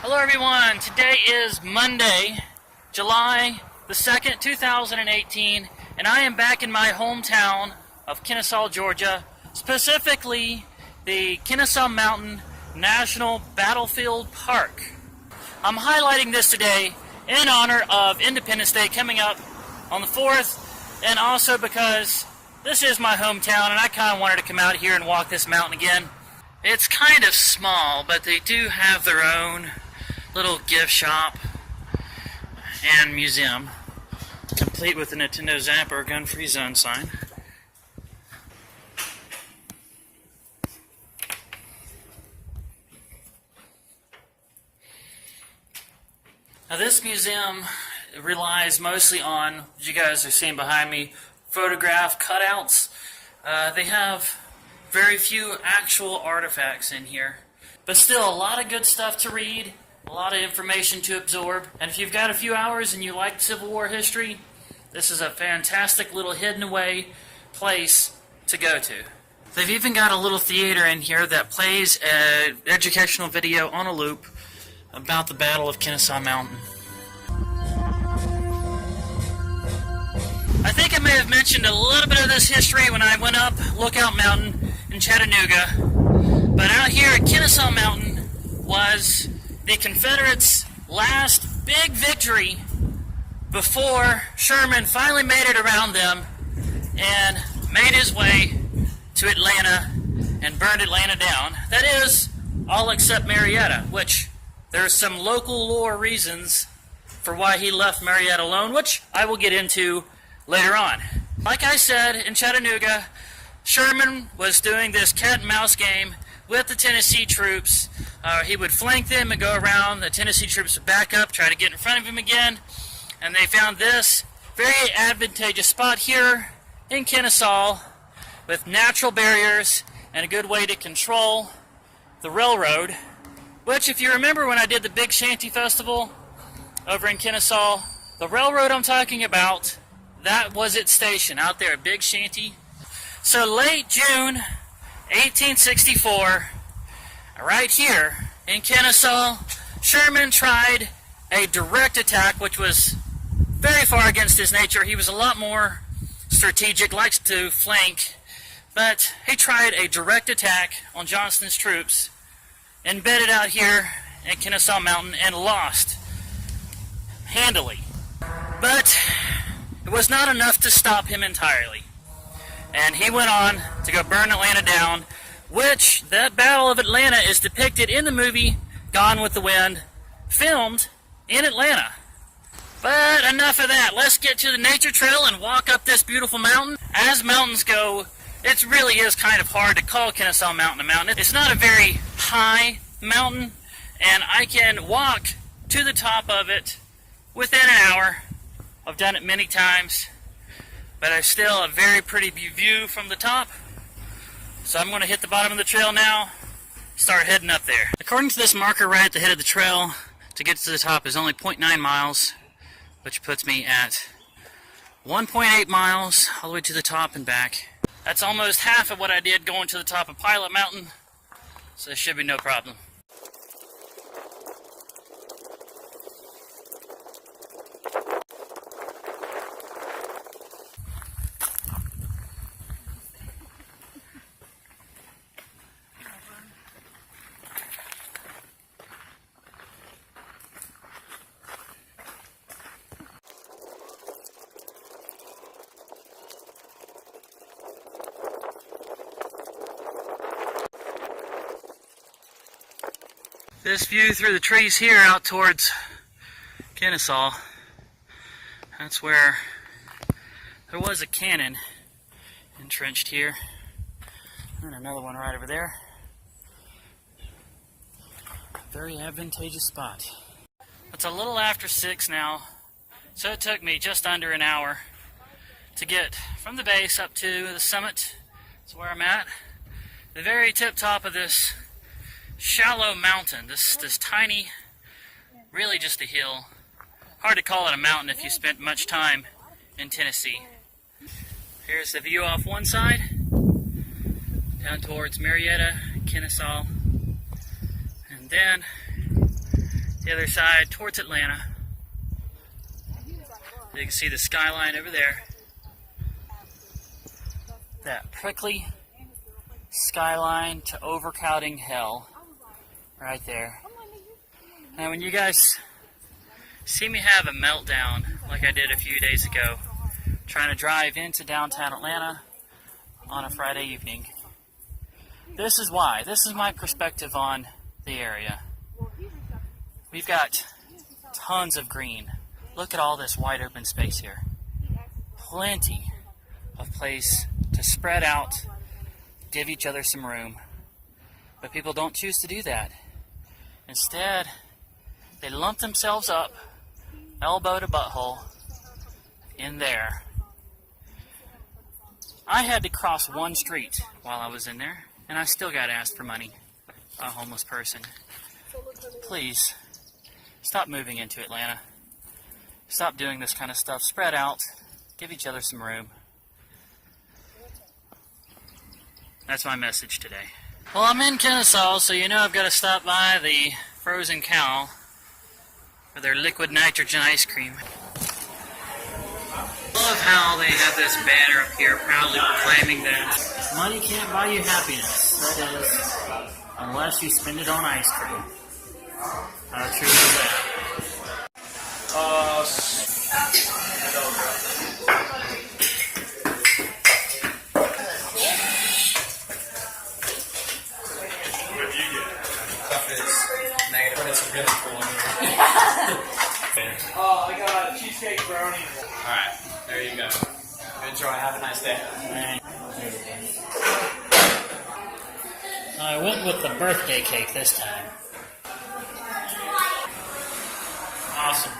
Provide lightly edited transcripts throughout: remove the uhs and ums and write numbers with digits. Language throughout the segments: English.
Hello everyone, today is Monday, July the 2nd, 2018, and I am back in my hometown of Kennesaw, Georgia, specifically the Kennesaw Mountain National Battlefield Park. I'm highlighting this today in honor of Independence Day coming up on the 4th, and also because this is my hometown and I kind of wanted to come out here and walk this mountain again. It's kind of small, but they do have their own little gift shop and museum, complete with a Nintendo Zapper gun-free zone sign. Now this museum relies mostly on, as you guys are seeing behind me, photograph cutouts. They have very few actual artifacts in here, but still a lot of good stuff to read. A lot of information to absorb, and if you've got a few hours and you like Civil War history, this is a fantastic little hidden away place to go to. They've even got a little theater in here that plays an educational video on a loop about the Battle of Kennesaw Mountain. I think I may have mentioned a little bit of this history when I went up Lookout Mountain in Chattanooga, but out here at Kennesaw Mountain was the Confederates' last big victory before Sherman finally made it around them and made his way to Atlanta and burned Atlanta down. That is, all except Marietta, which there's some local lore reasons for why he left Marietta alone, which I will get into later on. Like I said, in Chattanooga, Sherman was doing this cat and mouse game with the Tennessee troops. He would flank them and go around. The Tennessee troops would back up, try to get in front of him again. And they found this very advantageous spot here in Kennesaw with natural barriers and a good way to control the railroad. Which, if you remember when I did the Big Shanty Festival over in Kennesaw, the railroad I'm talking about, that was its station out there at Big Shanty. So late June 1864, right here in Kennesaw, Sherman tried a direct attack, which was very far against his nature. He was a lot more strategic, likes to flank, but he tried a direct attack on Johnston's troops, embedded out here in Kennesaw Mountain, and lost handily. But it was not enough to stop him entirely. And he went on to go burn Atlanta down, which that Battle of Atlanta is depicted in the movie Gone with the Wind, filmed in Atlanta. But enough of that. Let's get to the nature trail and walk up this beautiful mountain. As mountains go, it really is kind of hard to call Kennesaw Mountain a mountain. It's not a very high mountain, and I can walk to the top of it within an hour. I've done it many times. But there's still a very pretty view from the top. So I'm going to hit the bottom of the trail now, start heading up there. According to this marker right at the head of the trail, to get to the top is only 0.9 miles, which puts me at 1.8 miles all the way to the top and back. That's almost half of what I did going to the top of Pilot Mountain, so there should be no problem. This view through the trees here out towards Kennesaw, that's where there was a cannon entrenched here, and another one right over there. Very advantageous spot. It's a little after 6 now, so it took me just under an hour to get from the base up to the summit. That's where I'm at. The very tip top of this shallow mountain, this tiny, really just a hill. Hard to call it a mountain if you spent much time in Tennessee. Here's the view off one side, down towards Marietta, Kennesaw, and then the other side towards Atlanta. You can see the skyline over there. That prickly skyline to overcrowding hell right there. And when you guys see me have a meltdown like I did a few days ago, trying to drive into downtown Atlanta on a Friday evening, this is why. This is my perspective on the area. We've got tons of green. Look at all this wide open space here. Plenty of place to spread out, give each other some room. But people don't choose to do that. Instead, they lump themselves up, elbow to butthole, in there. I had to cross one street while I was in there, and I still got asked for money by a homeless person. Please, stop moving into Atlanta. Stop doing this kind of stuff. Spread out. Give each other some room. That's my message today. Well, I'm in Kennesaw, so you know I've got to stop by the Frozen Cow for their liquid nitrogen ice cream. I love how they have this banner up here proudly proclaiming that money can't buy you happiness. That is, unless you spend it on ice cream. How true is that? Oh, I got a cheesecake brownie. Alright, there you go. Enjoy, have a nice day. I went with the birthday cake this time. Awesome.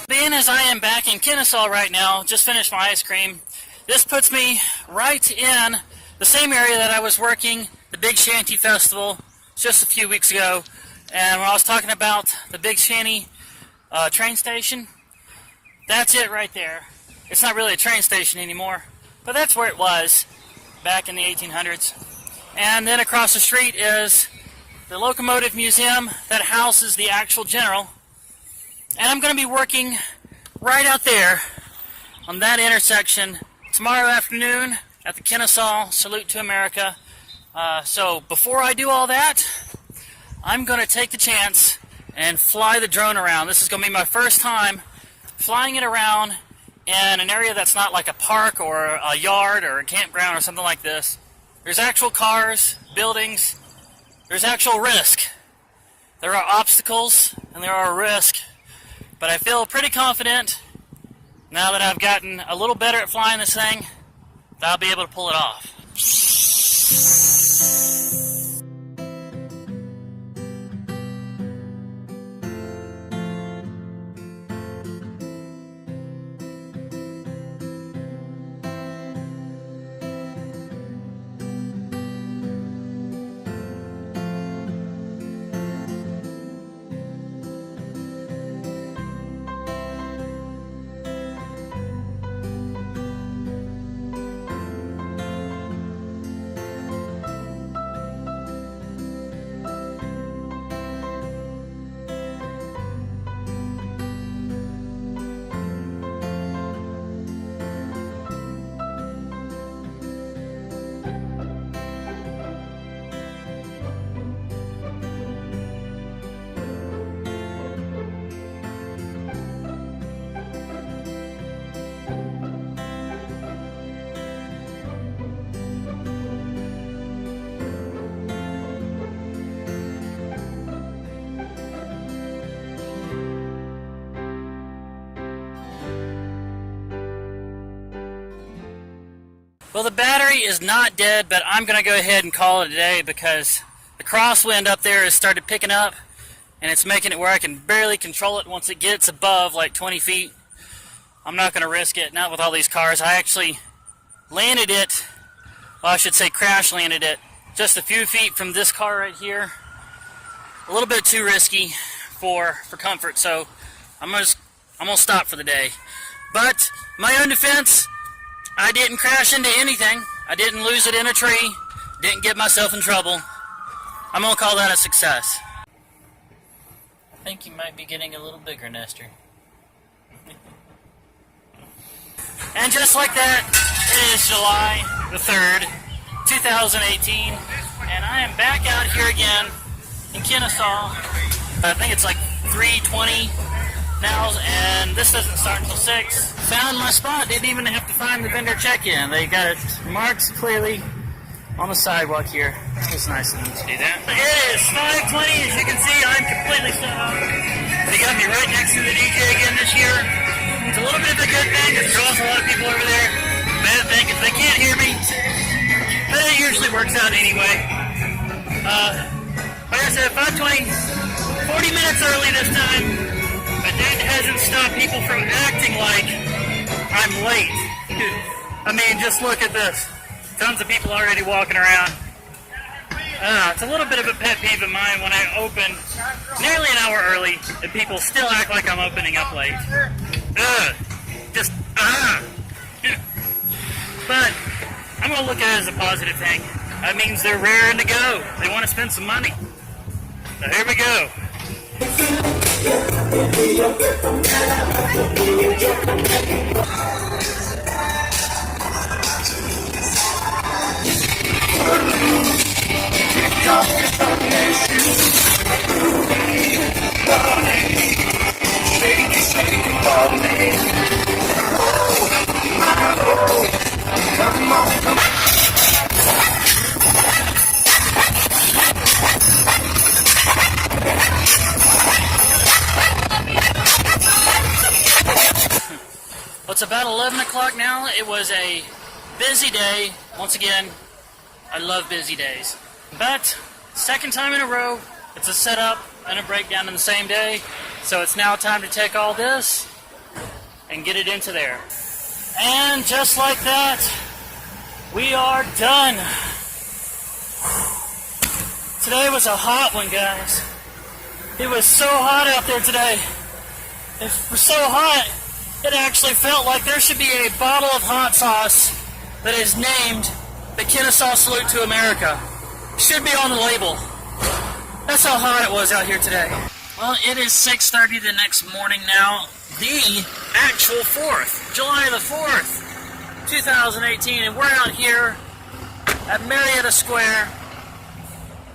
Being as I am back in Kennesaw right now, just finished my ice cream, this puts me right in the same area that I was working the Big Shanty Festival just a few weeks ago. And when I was talking about the Big Shanty train station, that's it right there. It's not really a train station anymore, but that's where it was back in the 1800s. And then across the street is the Locomotive Museum that houses the actual general. And I'm going to be working right out there on that intersection tomorrow afternoon at the Kennesaw Salute to America. So before I do all that, I'm going to take the chance and fly the drone around. This is going to be my first time flying it around in an area that's not like a park or a yard or a campground or something like this. There's actual cars, buildings, there's actual risk. There are obstacles and there are risk. But I feel pretty confident, now that I've gotten a little better at flying this thing, that I'll be able to pull it off. Well, the battery is not dead, but I'm going to go ahead and call it a day because the crosswind up there has started picking up and it's making it where I can barely control it once it gets above like 20 feet. I'm not going to risk it, not with all these cars. I actually landed it, well, I should say crash landed it, just a few feet from this car right here. A little bit too risky for comfort, so I'm gonna stop for the day. But my own defense, I didn't crash into anything. I didn't lose it in a tree. Didn't get myself in trouble. I'm gonna call that a success. I think you might be getting a little bigger, Nestor. And just like that, it is July the 3rd, 2018, and I am back out here again in Kennesaw. I think it's like 3:20 now, and this doesn't start until 6. Found my spot, didn't even have to find the vendor check-in. They got it marked clearly on the sidewalk here. It was nice of them to do that. It is 5:20, as you can see, I'm completely set up. They got me right next to the DJ again this year. It's a little bit of a good thing, it draws a lot of people over there. Bad thing is they can't hear me, but it usually works out anyway. Like I said, 5:20, 40 minutes early this time, but that hasn't stopped people from acting like I'm late. I mean, just look at this. Tons of people already walking around. It's a little bit of a pet peeve of mine when I open nearly an hour early and people still act like I'm opening up late. But I'm going to look at it as a positive thing. That means they're raring to go. They want to spend some money. So here we go. Well, it's about 11 o'clock now. It was a busy day. Once again, I love busy days. But, second time in a row, it's a setup and a breakdown in the same day. So it's now time to take all this and get it into there. And just like that, we are done. Today was a hot one, guys. It was so hot out there today. It was so hot, it actually felt like there should be a bottle of hot sauce that is named the Kennesaw Salute to America. Should be on the label. That's how hot it was out here today. Well, it is 6:30 the next morning now. The actual 4th, July the 4th, 2018, and we're out here at Marietta Square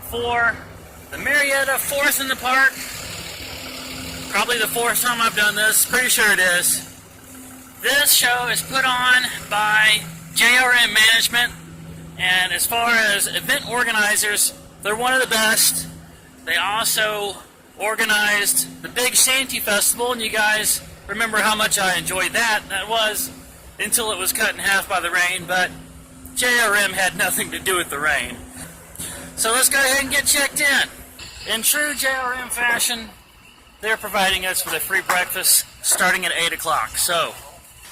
for the Marietta 4th in the Park. Probably the 4th time I've done this, pretty sure it is. This show is put on by JRM Management, and as far as event organizers, they're one of the best. They also organized the Big Shanty Festival, and you guys remember how much I enjoyed that. That was until it was cut in half by the rain, but JRM had nothing to do with the rain. So let's go ahead and get checked in. In true JRM fashion, they're providing us with a free breakfast starting at 8 o'clock. So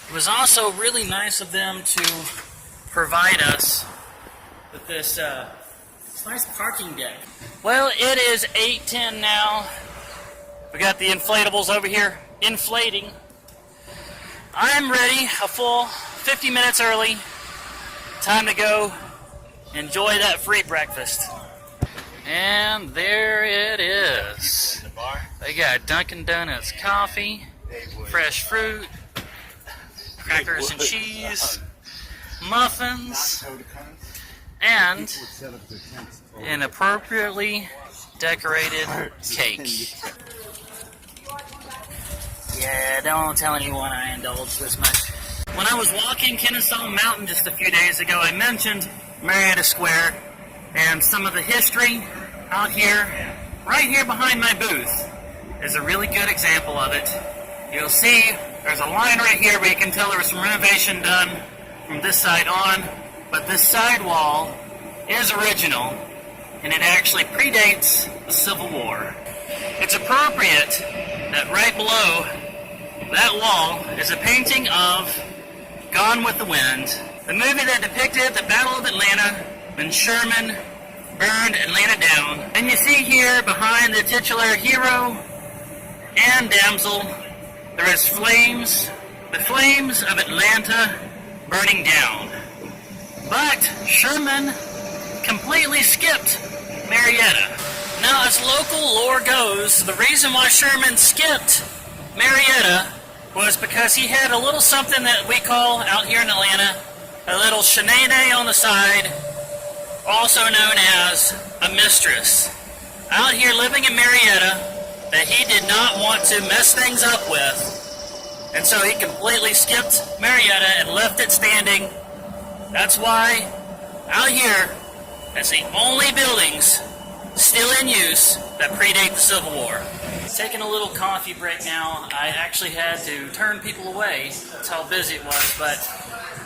it was also really nice of them to provide us with this nice parking deck. Well, it is 8:10 now. We got the inflatables over here inflating. I'm ready, a full 50 minutes early. Time to go enjoy that free breakfast. And there it is. They got Dunkin' Donuts coffee, fresh fruit, crackers and cheese, muffins, and an appropriately decorated cake. Yeah, don't tell anyone I indulge this much. When I was walking Kennesaw Mountain just a few days ago, I mentioned Marietta Square and some of the history out here. Right here behind my booth is a really good example of it. You'll see there's a line right here where you can tell there was some renovation done from this side on, but this side wall is original, and it actually predates the Civil War. It's appropriate that right below that wall is a painting of Gone with the Wind, the movie that depicted the Battle of Atlanta when Sherman burned Atlanta down. And you see here behind the titular hero and damsel, there is flames, the flames of Atlanta burning down. But Sherman completely skipped Marietta. Now, as local lore goes, the reason why Sherman skipped Marietta was because he had a little something that we call out here in Atlanta a little shenanay on the side, also known as a mistress. Out here living in Marietta that he did not want to mess things up with, and so he completely skipped Marietta and left it standing. That's why out here, that's the only buildings still in use that predate the Civil War. Taking a little coffee break now. I actually had to turn people away. That's how busy it was, but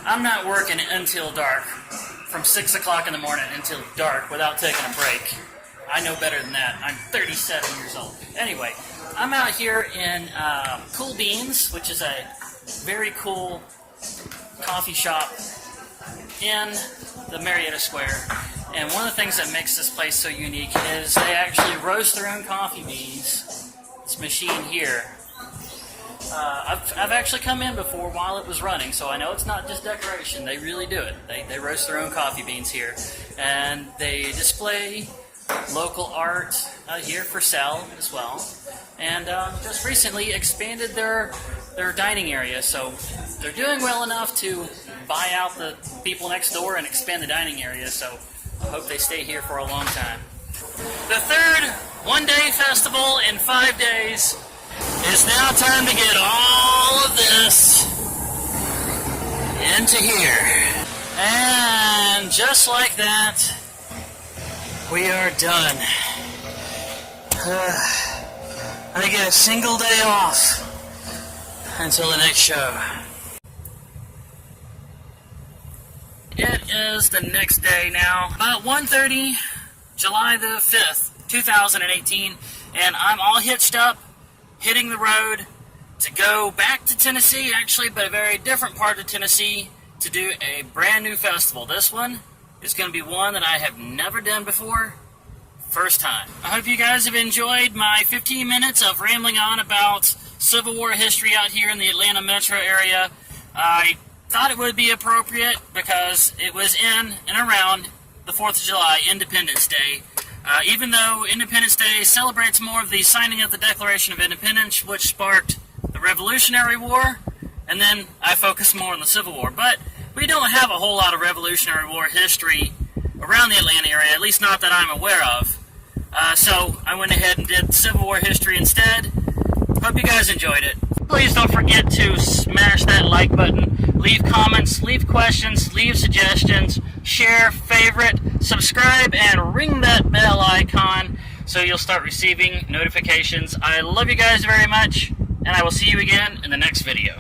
I'm not working until dark, from 6 o'clock in the morning until dark without taking a break. I know better than that. I'm 37 years old. Anyway, I'm out here in Cool Beans, which is a very cool coffee shop in the Marietta Square. And one of the things that makes this place so unique is they actually roast their own coffee beans. This machine here. I've actually come in before while it was running, so I know it's not just decoration. They really do it. They roast their own coffee beans here. And they display local art here for sale as well. And just recently expanded their dining area, so they're doing well enough to buy out the people next door and expand the dining area, so I hope they stay here for a long time. The third one-day festival in 5 days is now time to get all of this into here. And just like that, we are done. I get a single day off until the next show. It is the next day now, about 1:30, July the 5th, 2018, and I'm all hitched up, hitting the road to go back to Tennessee, actually, but a very different part of Tennessee, to do a brand new festival. This one is going to be one that I have never done before. First time. I hope you guys have enjoyed my 15 minutes of rambling on about Civil War history out here in the Atlanta metro area. I thought it would be appropriate because it was in and around the 4th of July, Independence Day. Even though Independence Day celebrates more of the signing of the Declaration of Independence, which sparked the Revolutionary War, and then I focus more on the Civil War. But we don't have a whole lot of Revolutionary War history around the Atlanta area, at least not that I'm aware of. So I went ahead and did Civil War history instead. Hope you guys enjoyed it. Please don't forget to smash that like button, leave comments, leave questions, leave suggestions, share, favorite, subscribe, and ring that bell icon so you'll start receiving notifications. I love you guys very much, and I will see you again in the next video.